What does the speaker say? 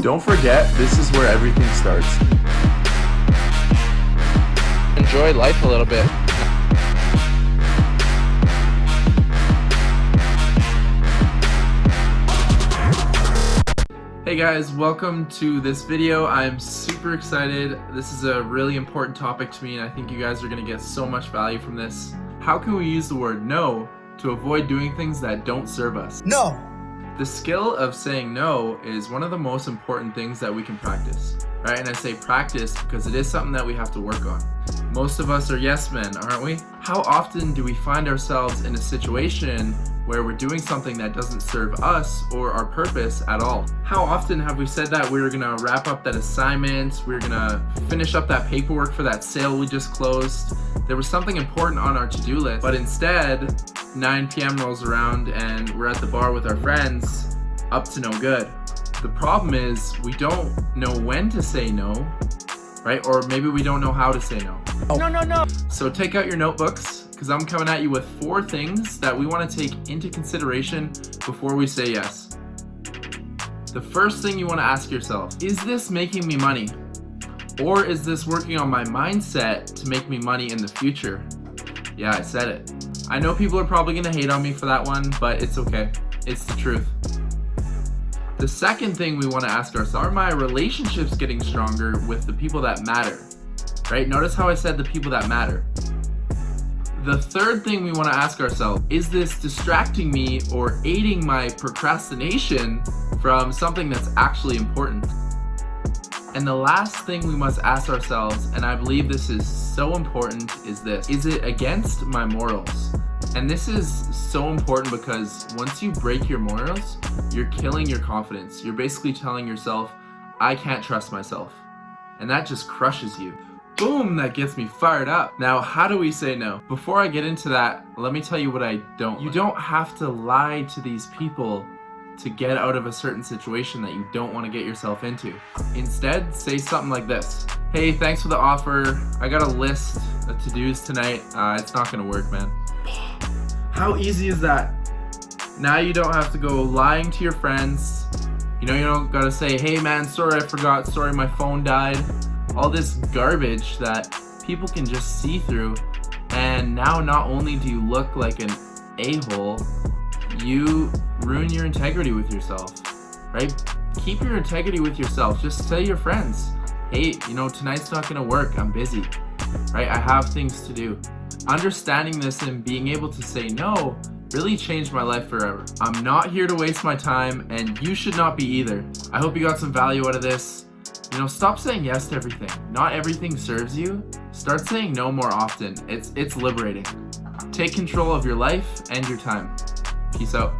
Don't forget, this is where everything starts. Enjoy life a little bit. Hey guys, welcome to this video. I'm super excited. This is a really important topic to me and I think you guys are going to get so much value from this. How can we use the word no to avoid doing things that don't serve us? No! The skill of saying no is one of the most important things that we can practice, right? And I say practice because it is something that we have to work on. Most of us are yes men, aren't we? How often do we find ourselves in a situation where we're doing something that doesn't serve us or our purpose at all? How often have we said that we were gonna wrap up that assignment, we were gonna finish up that paperwork for that sale we just closed, there was something important on our to-do list, but instead 9 p.m. rolls around and we're at the bar with our friends, up to no good. The problem is we don't know when to say no, right? Or maybe we don't know how to say no. No. So take out your notebooks, because I'm coming at you with 4 things that we want to take into consideration before we say yes. The first thing you want to ask yourself, is this making me money? Or is this working on my mindset to make me money in the future? Yeah, I said it. I know people are probably going to hate on me for that one, but it's okay. It's the truth. The second thing we want to ask ourselves, are my relationships getting stronger with the people that matter? Right? Notice how I said the people that matter. The third thing we want to ask ourselves, is this distracting me or aiding my procrastination from something that's actually important? And the last thing we must ask ourselves, and I believe this is so important, is this: is it against my morals? And this is so important because once you break your morals, you're killing your confidence. You're basically telling yourself, I can't trust myself. And that just crushes you. Boom, that gets me fired up. Now, how do we say no? Before I get into that, let me tell you what I don't. You don't have to lie to these people to get out of a certain situation that you don't want to get yourself into. Instead, say something like this: hey, thanks for the offer. I got a list of to-dos tonight. It's not gonna work, man. How easy is that? Now you don't have to go lying to your friends. You don't gotta say, hey man, sorry I forgot, sorry my phone died. All this garbage that people can just see through, and now not only do you look like an a-hole, you ruin your integrity with yourself, right? Keep your integrity with yourself. Just tell your friends, hey, tonight's not gonna work, I'm busy, right? I have things to do. Understanding this and being able to say no really changed my life forever. I'm not here to waste my time, and you should not be either. I hope you got some value out of this. Stop saying yes to everything. Not everything serves you. Start saying no more often. It's liberating. Take control of your life and your time. Peace out.